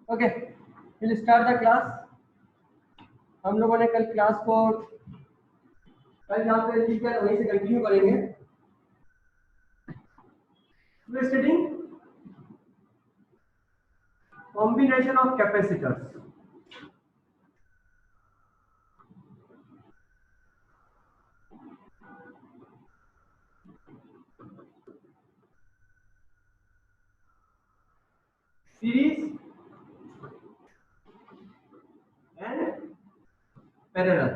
Okay, will start the class. हम लोगों ने कल क्लास को कल जहाँ पे लिख किया वहीं से कंटिन्यू करेंगे। We studying combination of capacitors. Series and parallel.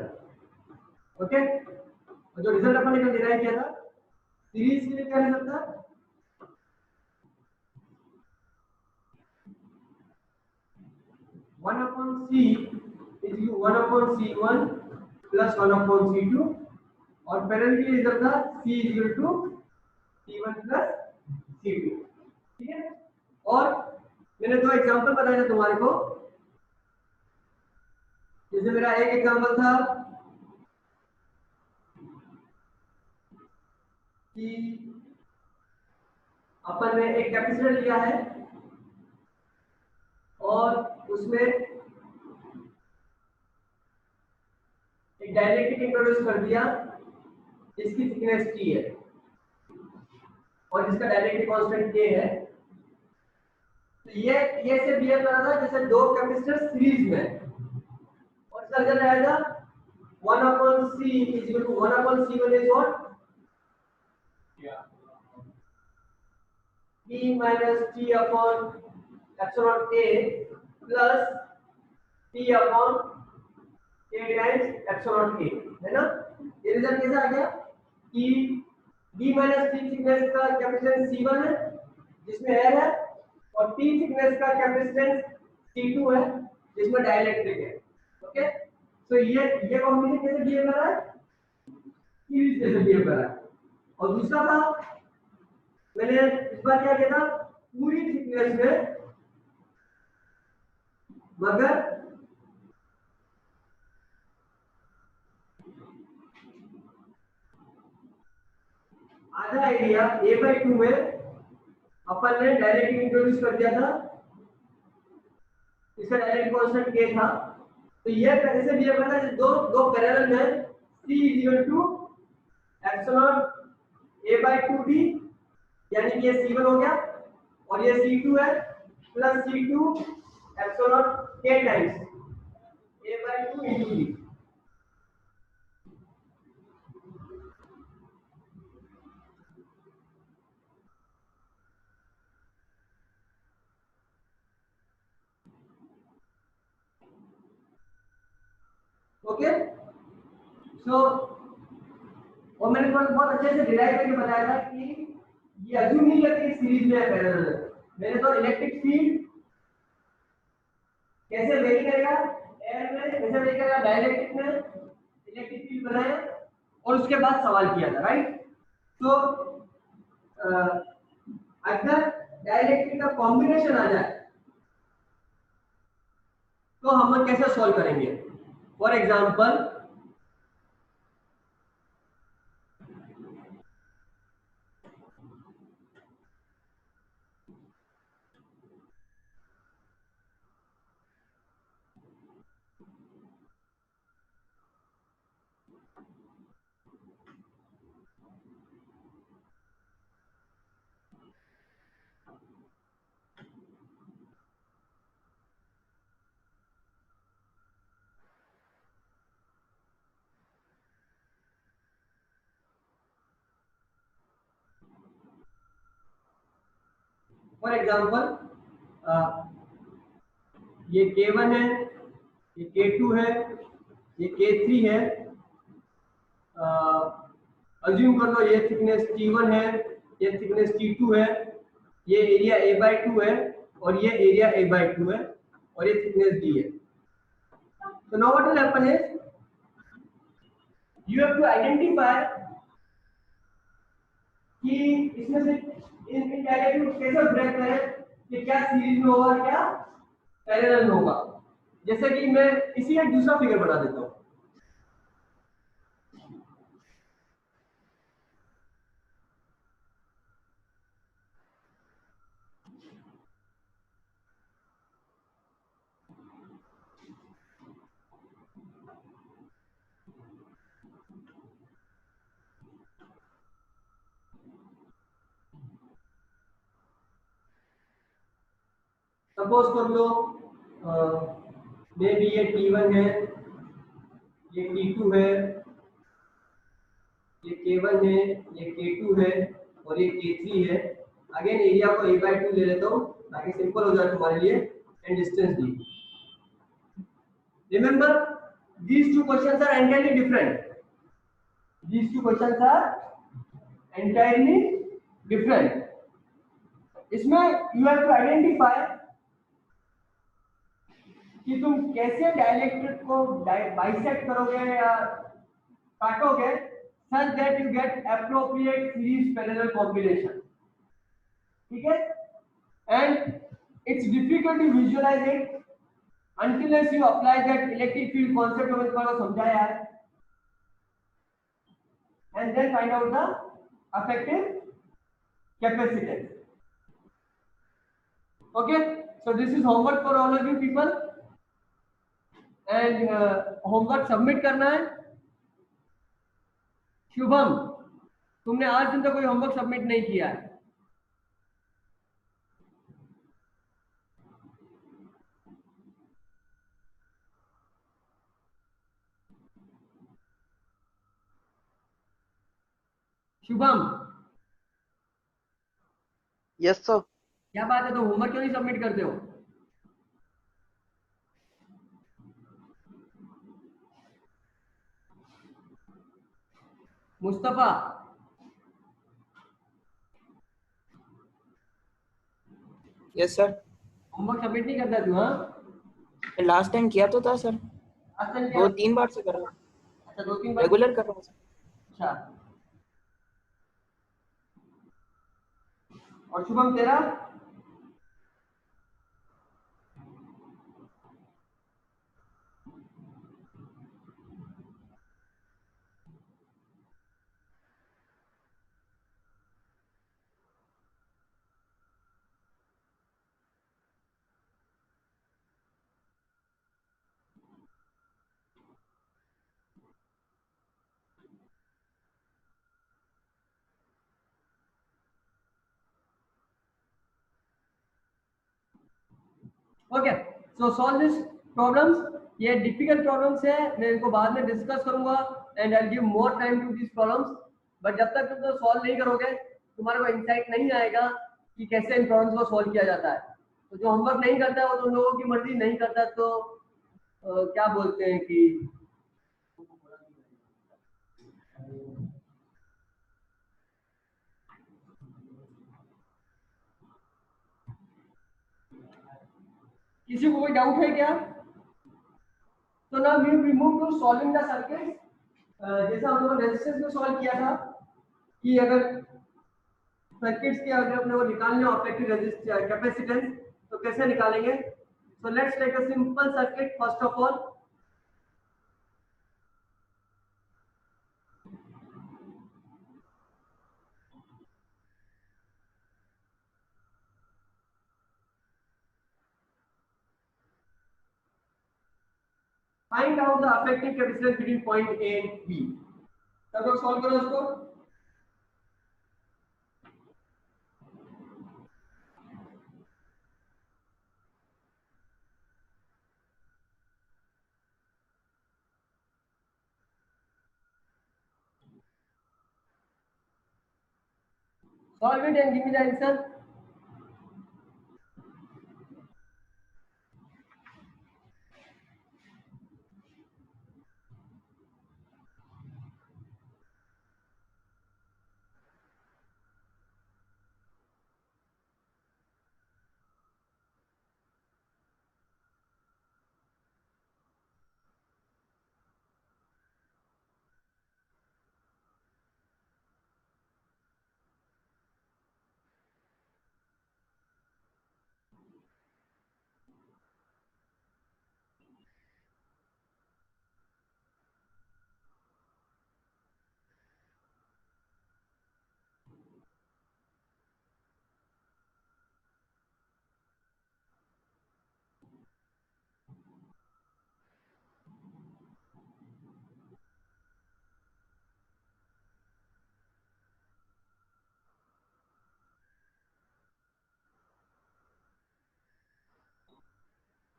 Okay, और जो रिजल्ट अपन ने कल डिराइव किया था सीरीज के लिए क्या रिजल्ट था? One upon C is one upon C one plus one upon C two, और पैरेलल के लिए रिजल्ट था C is equal to C one plus C two. ठीक है, और मैंने दो एग्जांपल बताया था तुम्हारे को। जैसे मेरा एक एग्जांपल था कि अपन ने एक कैपेसिटर लिया है और उसमें एक डाइलेक्ट्रिक इंट्रोड्यूस कर दिया जिसकी थिकनेस टी है और जिसका डाइलेक्ट्रिक कांस्टेंट के है। तो ये से बिहेव कर रहा था जैसे दो कैपेसिटर सीरीज में, और इसका रिजल्ट आएगा 1 upon c is equal to 1 upon c1 is what? P minus t upon epsilon a plus p upon a times epsilon a, है ना? ये रिजल्ट कैसा आ गया कि d minus t थिकनेस का कैपेसिटेंस c1 है जिसमें एयर है, और t थिकनेस का कैपेसिटेंस c2 है जिसमें डाइलेक्ट्रिक है। ओके, तो ये कॉम्बिनेशन कैसे बिहेव कर रहा है? सीरीज कैसे बिहेव कर रहा है। और दूसरा था मैंने इस बार क्या किया था, पूरी थिकनेस में मगर आधा एरिया a/2 में अपन ने डायरेक्टली इंट्रोड्यूस कर दिया था, इसका डायरेक्ट कांस्टेंट k था। तो ये कैसे बिहेव करता है? दो दो पैरेलल में c is equal to epsilon a/2d, यानी कि ये c1 हो गया और ये c2 है plus c2 epsilon k times a/2 into d। Okay, so और मैंने बहुत अच्छे से डिराइव करके बताया था कि ये अज्यूम नहीं करते कि सीरीज में है पैरेलल में। मैंने तो इलेक्ट्रिक फील्ड कैसे वेरी करेगा एयर में, कैसे वेरी करेगा डाइलेक्ट्रिक में, इलेक्ट्रिक फील्ड बनाया और उसके बाद सवाल किया था, राइट? तो अगर डाइलेक्ट्रिक का कॉम्बिनेशन आ जाए तो हम कैसे सॉल्व करेंगे? फॉर एग्जांपल ये K1 है, ये K2 है, ये K3 है। अज्यूम कर लो ये थिकनेस T1 है, ये थिकनेस T2 है, ये एरिया a/2 है और ये एरिया a/2 है और ये थिकनेस d है। So now what will happen is you have to identify कि इसमें से इन डायरेक्टिव कैसे ब्रेक करें कि क्या सीरीज में होगा क्या पैरेलल में होगा। जैसे कि मैं इसी एक दूसरा फिगर बना देता हूं। सपोज कर लो मे बी ये T1 है, ये T2 है, ये K1 है, ये K2 है और ये K3 है। अगेन एरिया को a/2 ले लेता हूँ ताकि सिंपल हो जाए तुम्हारे लिए, and distance the. Remember these two questions are entirely different. These two questions are entirely different. इसमें you have to identify कि तुम कैसे डायलेक्ट्रिक को बाइसेक्ट करोगे या काटोगे such that you get appropriate series parallel combination. ठीक है, and it's difficult to visualize it until you apply that electric field concept मैंने तुम्हारा समझाया है, and then find out the effective capacitance. Okay, so this is homework for all of you people, and homework submit करना है। शुभम, तुमने आज दिन तक कोई होमवर्क सबमिट नहीं किया है। Shubham, yes sir. क्या बात है, तो होमवर्क क्यों नहीं सबमिट करते हो? Mustafa, yes sir. Homework submit नहीं करता तू? हाँ, लास्ट टाइम किया तो था सर, असल क्या? 2-3 बार से कर रहा हूँ, अच्छा, 2-3 बार रेगुलर कर रहा हूँ। अच्छा, और शुभम तेरा? Okay, so solve this problems. ये डिफिकल्ट प्रॉब्लम्स है, मैं इनको बाद में डिस्कस करूंगा and I will give more time to this problems. But जब तक तुम तो सॉल्व नहीं करोगे, तुम्हारे को इंसाइट नहीं आएगा कि कैसे इन प्रॉब्लम्स को सॉल्व किया जाता है। तो जो होमवर्क नहीं करता है वो तो लोगों की मर्जी नहीं करता, तो क्या बोलते हैं कि किसी को कोई डाउट है क्या? तो now we move to solving the circuit. जैसा हम लोगों ने रेजिस्टेंस में सॉल्व किया था कि अगर सर्किट्स के अगर अपने को निकालने हो अफेक्टिव रेजिस्टेंस कैपेसिटेंस, तो कैसे निकालेंगे? So let's take a simple circuit first of all. Find out the effective capacitance between point A and B. सब लोग सॉल्व करो उसको। Solve it and give me the answer.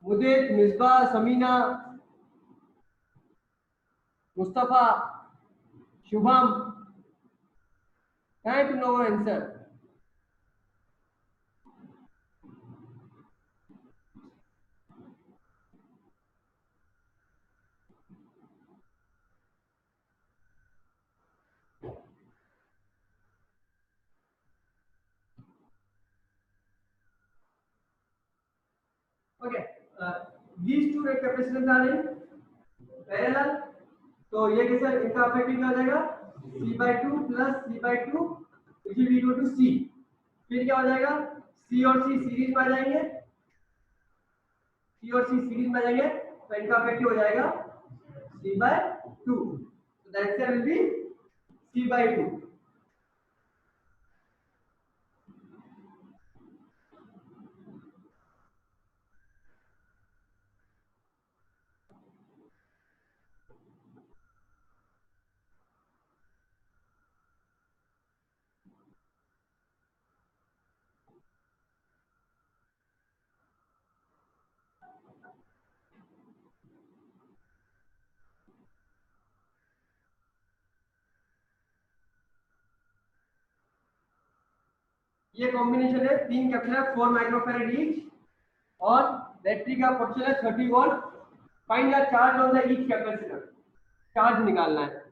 Mudit, Misba, Samina, Mustafa, Shubham, time to no answer. Okay, these two capacitors are in parallel, तो ये कैसे इनका affective क्या हो जाएगा, C/2 plus C/2 which is equal to C। फिर क्या हो जाएगा, C और C सीरीज में आ जाएंगे, C और C सीरीज में आ जाएंगे, तो इनका अफेक्टिव हो जाएगा C/2। so the answer will be C/2। ये कॉम्बिनेशन है, तीन कैपेसिटर 4 माइक्रोफैराड ईच और बैटरी का पोटेंशियल है 30 volt. Find the charge on the each capacitor, charge निकालना है।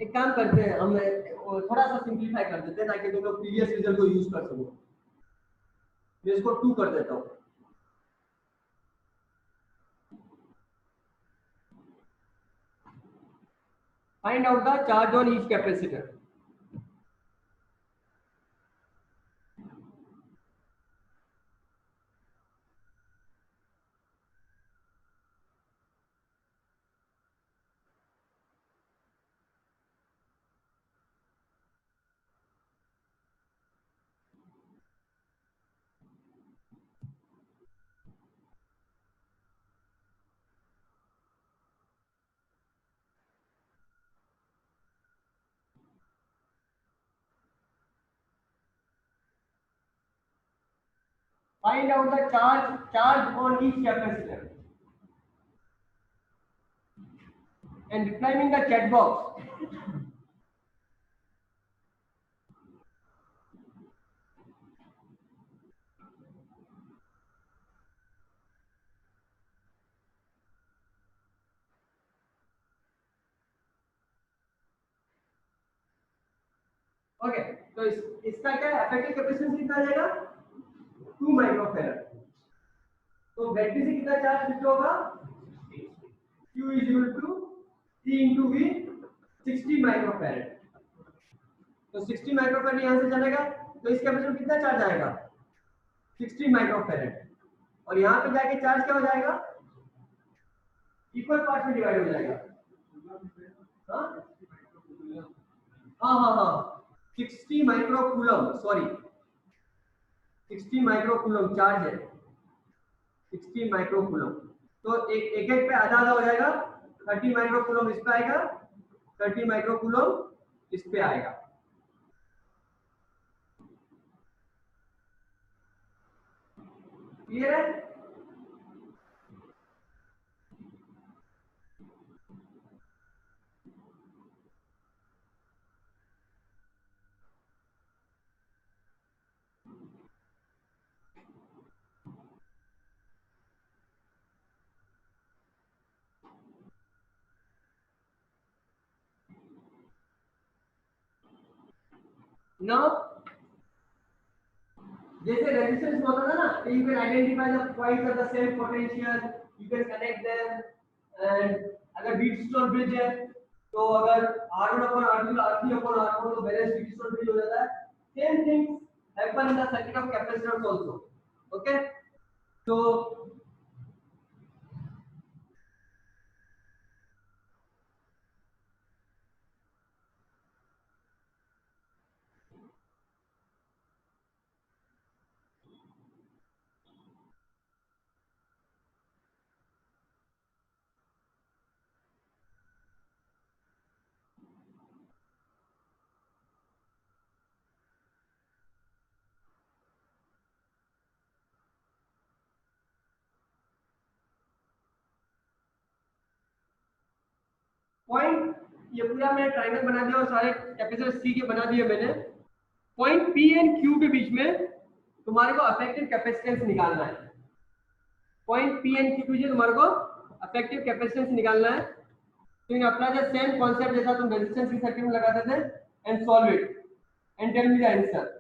एक काम करते हैं, हम थोड़ा सा सिंपलीफाई कर देते हैं ताकि तुम लोग प्रीवियस रिजल्ट को यूज कर सको। मैं इसको 2 कर देता हूँ। Find out the charge on each capacitor. Find out the charge on each capacitor and reply in the chat box. Okay, तो इसका क्या इफेक्टिव कैपेसिटेंस कितना आ जाएगा, 2 माइक्रोफैराड। तो बैटरी से कितना चार्ज शिफ्ट होगा, Q is equal to C into V, 60 microfarad. तो 60 माइक्रोफैराड यहाँ से चलेगा, तो इस कैपेसिटर में कितना चार्ज आएगा, 60 माइक्रोफैराड। और यहाँ पे जाके चार्ज क्या हो जाएगा, इक्वल पार्ट में डिवाइड हो जाएगा। हाँ हाँ हाँ 60 माइक्रोकूलम, सॉरी 60 माइक्रोकूलम चार्ज है, 60 माइक्रोकूलम। तो एक पे आधा आधा हो जाएगा, 30 माइक्रोकूलम इस पे आएगा, 30 माइक्रोकूलम इस पे आएगा। क्लियर है? Now जैसे रेजिस्टेंस होता था ना, you can identify the points of the same potential, you can connect them, and अगर Wheatstone bridge है तो अगर R1/R2 R3/R4 तो बैलेंस Wheatstone bridge हो जाता है। Same things happen in the circuit of capacitors also. Okay, so point, ये पूरा मैंने ट्रायंगल बना दिया और सारे कैपेसिटर सी के बना दिए मैंने। पॉइंट पी एंड क्यू के बीच में तुम्हारे को अफेक्टिव कैपेसिटेंस निकालना है। पॉइंट पी एंड क्यू के बीच में तुम्हारे को अफेक्टिव कैपेसिटेंस निकालना है। तो इन अपना जो सेम कॉन्सेप्ट जैसा तुम रेजिस्टेंस की सर्किट में लगाते थे, and solve it and tell me the answer.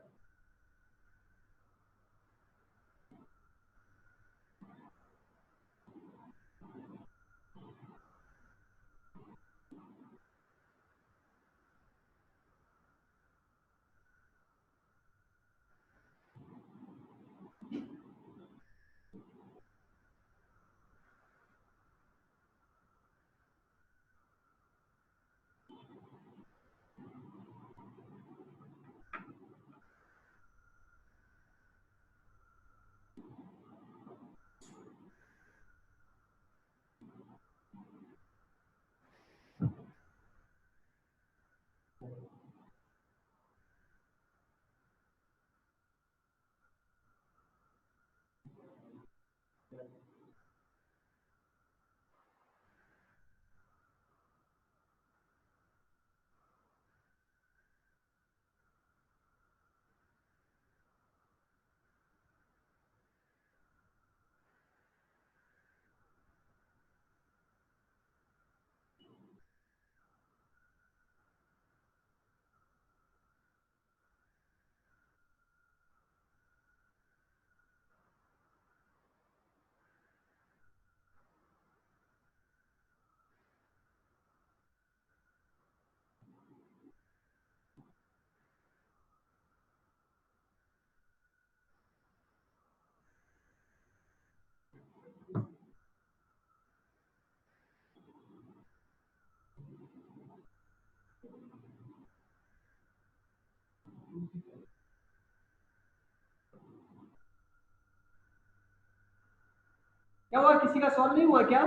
क्या हुआ, किसी का सॉल्व नहीं हुआ क्या?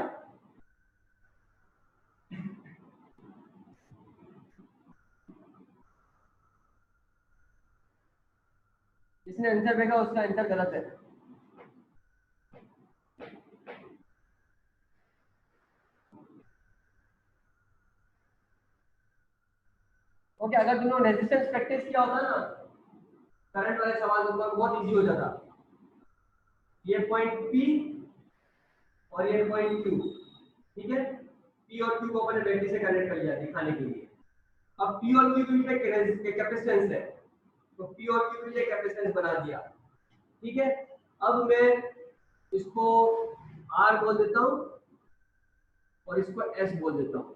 जिसने आंसर देखा उसका आंसर गलत है। ओके, अगर तुमने रेजिस्टेंस प्रैक्टिस किया होता ना, करंट वाले सवाल तुमको बहुत इजी हो जाता। ये पॉइंट पी और ये पॉइंट क्यू, ठीक है, पी और क्यू को अपने बैटरी से कनेक्ट कर लिया दिखाने के लिए। अब पी और क्यू के कैपेसिटेंस है, तो पी और क्यू के लिए कैपेसिटेंस बना दिया, ठीक है। अब मैं इसको आर बोल देता हूं और इसको एस बोल देता हूं।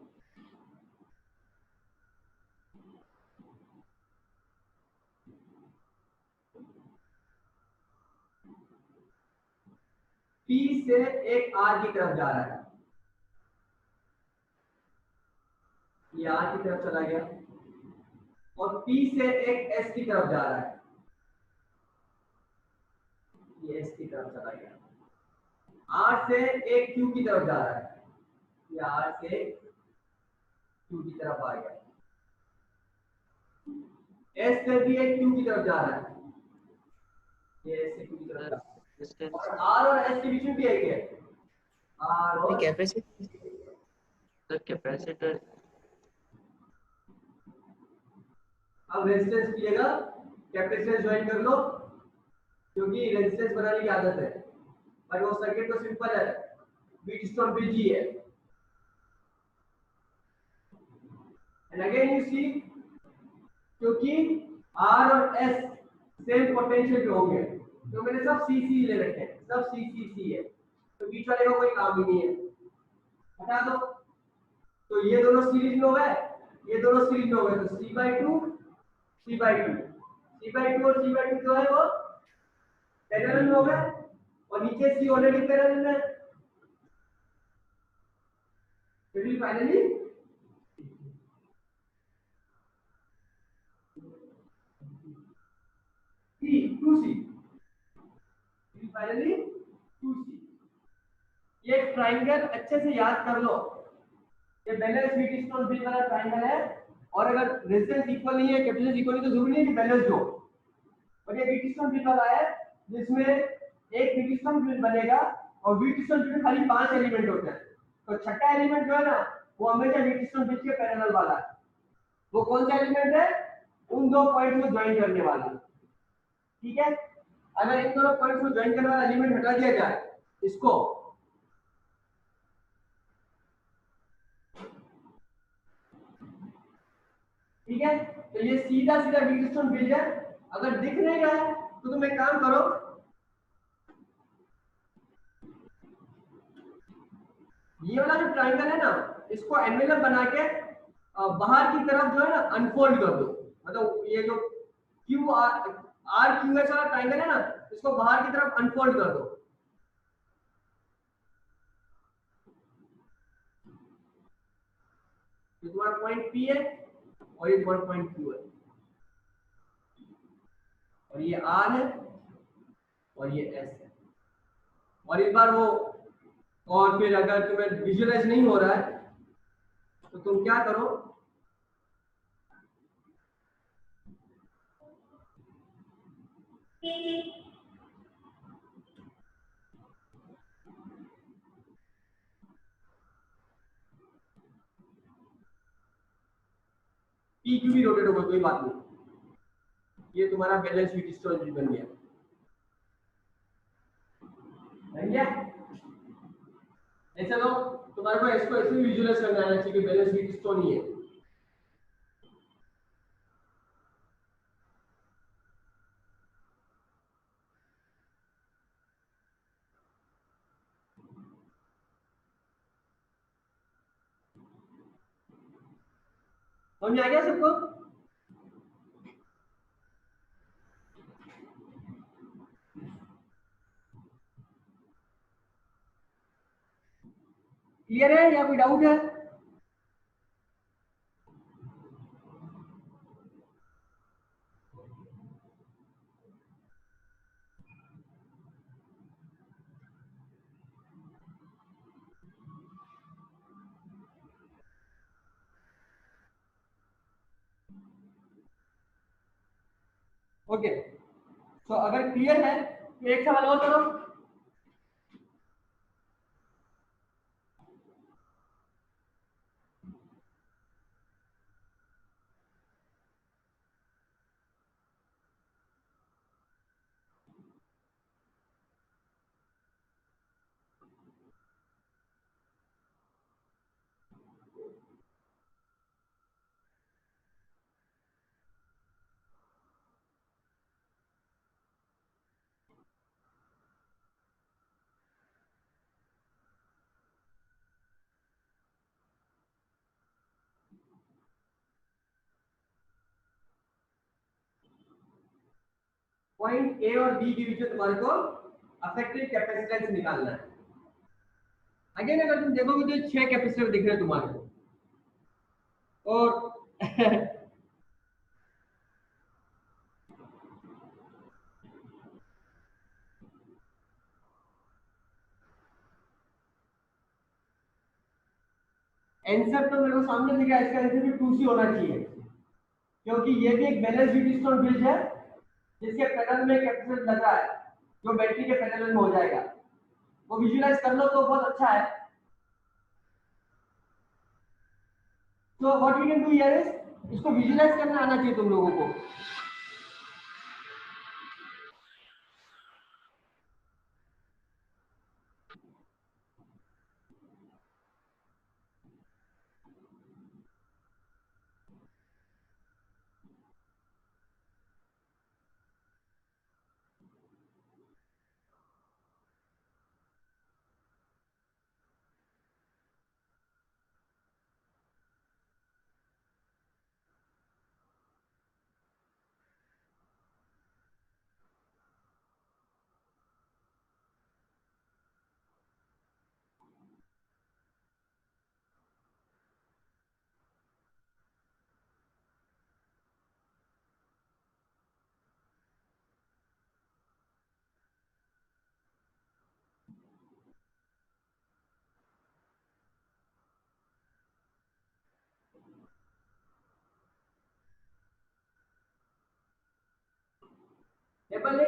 पी से एक आर की तरफ जा रहा है, ये आर की तरफ चला गया, और पी से एक एस की तरफ जा रहा है, ये एस की तरफ चला गया। आर से एक क्यू की तरफ जा रहा है, ये आर से क्यू की तरफ आ गया। एस से भी एक क्यू की तरफ जा रहा है, ये एस से क्यू की तरफ जा रहा है। और आर और एस के बीच में भी एक है, आर और कैपेसिटर। अब रेजिस्टेंस पिएगा, कैपेसिटेंस ज्वाइन कर लो, क्योंकि रेजिस्टेंस बनाने की आदत है। पर वो सर्किट तो सिंपल है, व्हीटस्टोन ब्रिज ही है। एंड अगेन यू सी, क्योंकि आर और एस सेम पोटेंशियल पे होंगे, तो मैंने सब सी सी ले रखे हैं, सब सी सी सी है, तो बीच वाले का कोई काम ही नहीं है, हटा दो। तो ये दोनों सीरीज में हो गए, ये दोनों सीरीज में हो गए, तो C by two C by two, C by two और सी बाई टू जो है वो पैरेलल में हो गए, और नीचे सी ऑलरेडी पैरेलल में, फिर finally C two C, finally two C. ये ट्राइंगल अच्छे से याद कर लो, ये बैलेंस व्हीटस्टोन ब्रिज वाला ट्राइंगल है, और अगर रेजिस्टेंस इक्वल नहीं है, कैपेसिटेंस इक्वल नहीं, तो जरूरी नहीं है कि बैलेंस हो। और ये व्हीटस्टोन ब्रिज वाला है जिसमें एक व्हीटस्टोन ब्रिज बनेगा, और व्हीटस्टोन ब्रिज में खाली 5 एलिमेंट होते हैं, तो छठा एलिमेंट जो है ना, वो हमेशा व्हीटस्टोन ब्रिज के पैरेलल वाला है। वो कौन सा एलिमेंट है? उन दो पॉइंट को ज्वाइन करने वाला। ठीक है, अगर इन दोनों पॉइंट को ज्वाइन करने वाला एलिमेंट हटा दिया जाए इसको, ठीक है, तो ये सीधा सीधा व्हीटस्टोन ब्रिज है। अगर दिख नहीं रहा है तो तुम एक काम करो, ये वाला जो ट्रायंगल है ना, इसको एनवेलप बना के बाहर की तरफ जो है ना अनफोल्ड कर दो। मतलब ये जो क्यू आर क्यू एस वाला ट्रायंगल है ना, इसको बाहर की तरफ अनफोल्ड कर दो। ये तुम्हारा पॉइंट पी है और ये तुम्हारा पॉइंट क्यू है, और ये आर है और ये एस है। और इस बार वो, और फिर अगर तुम्हें विजुअलाइज नहीं हो रहा है तो तुम क्या करो, पी क्यू भी रोटेट होगा, कोई बात नहीं। ये तुम्हारा बैलेंस व्हीटस्टोन ब्रिज बन गया। बन गया? ऐसा लो, तुम्हारे को इसको ऐसे भी विजुअलाइज करना आना चाहिए कि बैलेंस व्हीटस्टोन ही है। समझ आ गया सबको? क्लियर है या कोई डाउट है? ओके, तो अगर क्लियर है तो एक सवाल और करो। पॉइंट ए और बी के बीच में तुम्हारे को अफेक्टिव कैपेसिटेंस निकालना है। अगेन अगर तुम देखोगे तो 6 कैपेसिटर दिख रहे हैं तुम्हारे को, और आंसर तो मेरे को सामने दिखा है, इसका आंसर भी 2C होना चाहिए, क्योंकि ये भी एक बैलेंस व्हीटस्टोन ब्रिज है जिसके पैरेलल में कैपेसिटर लगा है जो बैटरी के पैरेलल में हो जाएगा। वो विजुअलाइज कर लो तो बहुत अच्छा है। तो what we can do here is, इसको विजुअलाइज करना आना चाहिए तुम लोगों को। टेबल है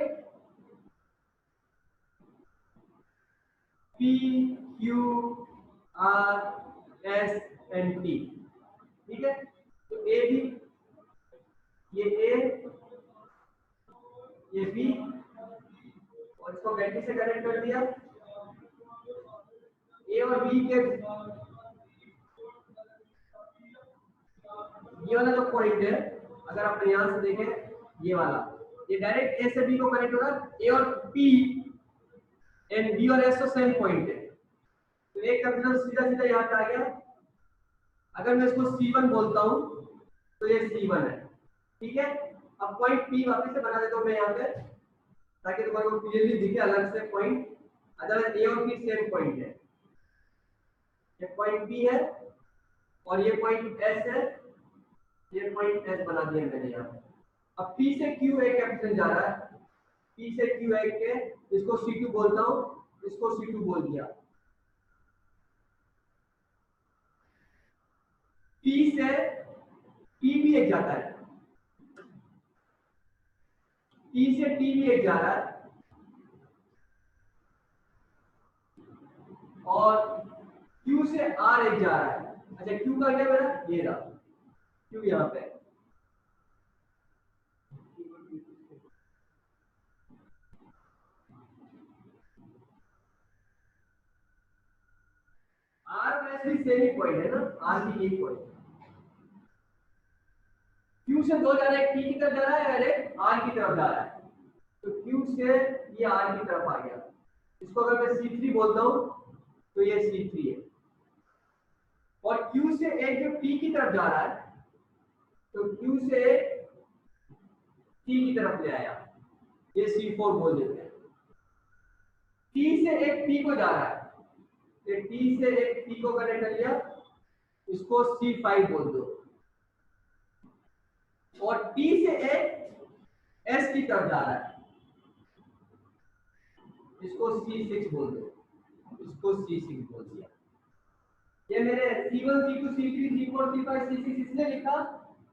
P Q R S and T. ठीक है, तो ए बी, ये ए, ये बी, और इसको बैटरी से कनेक्ट कर दिया। ए और बी के ये वाला जो पॉइंट है, अगर आप यहां से देखें, ये वाला, ये डायरेक्ट ए से बी को कनेक्ट होगा। ए और पी एंड बी और एस तो सेम पॉइंट है, तो एक कैपिटल सीधा सीधा यहाँ पे आ गया। अगर मैं इसको C1 बोलता हूँ तो ये C1 है। ठीक है, अब पॉइंट P वापस से बना देता हूँ मैं यहाँ पे, ताकि तुम्हारे को क्लियरली दिखे अलग से पॉइंट। अदरवाइज ए और P सेम पॉइंट है, ये पॉइंट P है और ये पॉइंट S है, ये पॉइंट S बना दिया मैंने यहाँ पे। अब P से Q एक कैपिटल जा रहा है, P से Q एक के, इसको C2 बोलता हूँ, इसको C2 बोल दिया। P से T भी एक जाता है, T से T भी एक जा रहा है, और Q से R एक जा रहा है। अच्छा, Q का क्या मेरा, ये रहा Q यहाँ पे। R और S भी सेम ही पॉइंट है ना, R भी एक पॉइंट। Q से दो जा रहा है, T की तरफ जा रहा है और एक R की तरफ जा रहा है, तो Q से ये R की तरफ आ गया। इसको अगर मैं C3 बोलता हूँ तो ये C3 है, और Q से एक जो T की तरफ जा रहा है, तो Q से एक T की तरफ ले आया, ये C4 बोल देते हैं। T से एक P को जा रहा है, तो T से एक P को कनेक्ट कर लिया, इसको C5 बोल दो। और T से एक S की तरफ जा रहा है, इसको C6 बोल दो, इसको C6 बोल दिया। ये मेरे C1 C2 C3 C4 C5 C6 इसलिए लिखा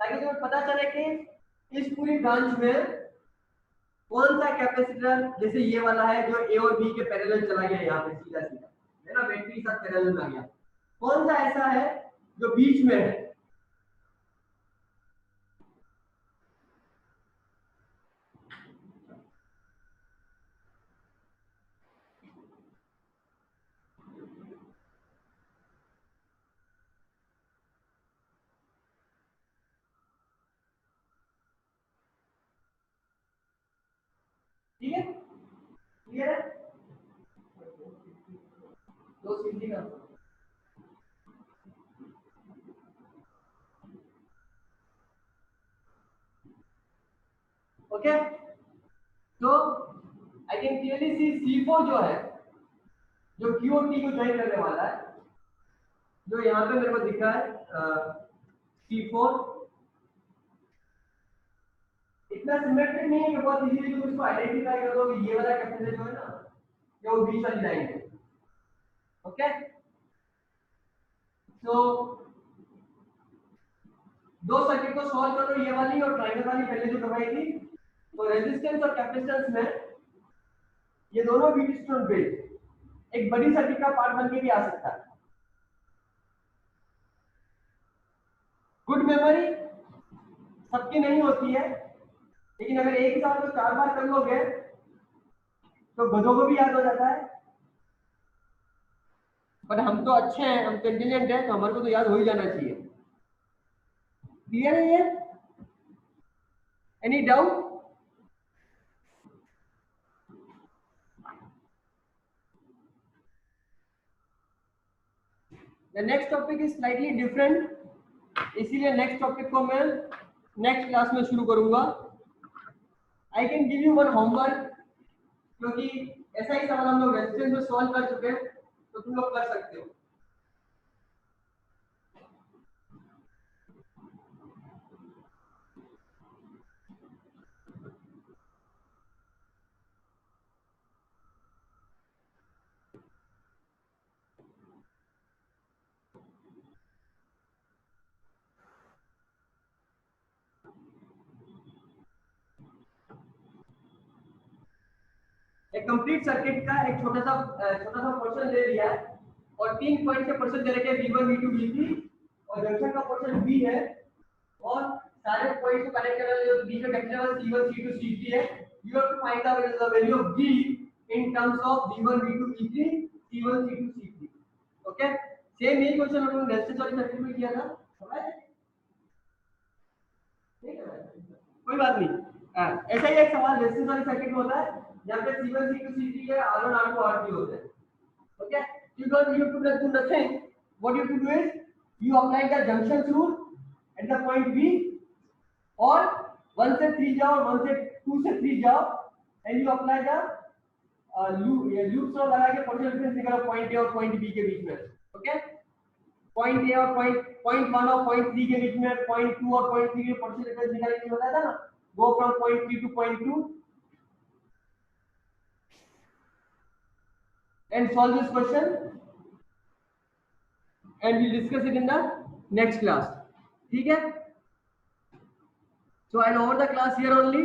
ताकि तुम्हें पता चले कि इस पूरी ब्रांच में कौन सा कैपेसिटर, जैसे ये वाला है जो A और B के पैरेलल चला गया यहाँ पे सीधा सीधा, है ना, बैटरी के साथ पैरेलल में आ गया, कौन सा ऐसा है जो बीच में है। ठीक है, क्लियर है, दो सीधी का। ओके, तो I can clearly see C4 जो है, जो Q और T को ज्वाइन करने वाला है, जो यहाँ पे मेरे को दिख रहा है C4, इतना सिमेट्रिक नहीं है कि बहुत इजीली तुम इसको आइडेंटिफाई कर दो कि ये वाला कैपेसिटर जो है ना, ये वो बीच वाली लाइन है। ओके, तो दो सर्किट को सॉल्व करो, ये वाली और ट्रायंगल वाली पहले जो करवाई थी, तो रेजिस्टेंस और कैपेसिटेंस में ये दोनों व्हीटस्टोन ब्रिज एक बड़ी सर्किट का पार्ट बन के भी आ सकता है। गुड मेमोरी सबकी नहीं होती है, लेकिन अगर एक ही साथ तो 4 बार कर लोगे तो गधों को भी याद हो जाता है। पर हम तो अच्छे हैं, हम इंटेलिजेंट हैं, तो हमारे को तो याद हो ही जाना चाहिए। क्लियर है ये? Any doubt? The next topic is slightly different, इसीलिए नेक्स्ट टॉपिक को मैं नेक्स्ट क्लास में शुरू करूंगा। I can give you one homework, क्योंकि ऐसा ही सवाल हम लोग रेजिस्टेंस में सॉल्व कर चुके हैं, तो तुम लोग कर सकते हो। एक कंप्लीट सर्किट का एक छोटा सा पोर्शन ले लिया है और 3 पॉइंट के पोर्शन दे रखे हैं V1 V2 V3 और जंक्शन का पोर्शन बी है और सारे पॉइंट्स को कनेक्ट करने जो बी का कैपिटल C1 C2 C3 है, you have to find the value of b in terms of b1 b2 b3 C1 C2 C3. Okay, same यही क्वेश्चन हम लोग रेजिस्टेंस वाले सर्किट में किया था, समझ आया? कोई बात नहीं। ऐसा ही एक सवाल रेजिस्टेंस वाले सर्किट में होता है जहां पे C1 C2 C3 के R1 R2 R3 होते हैं। Okay, you have to do nothing. What you have to do is you apply the junction rule at the point B or 1 से 3 जाओ और 1 से 2 से 3 जाओ and you apply the loop लगा के potential difference निकालो point A और point B के बीच में। ओके, point A और point 1 और point 3 के बीच में, point 2 और point 3 के potential difference निकालने के लिए बताया था ना, go from point 3 to point 2 and solve this question and we'll discuss it in the next class. ठीक है? So I'll over the class here only.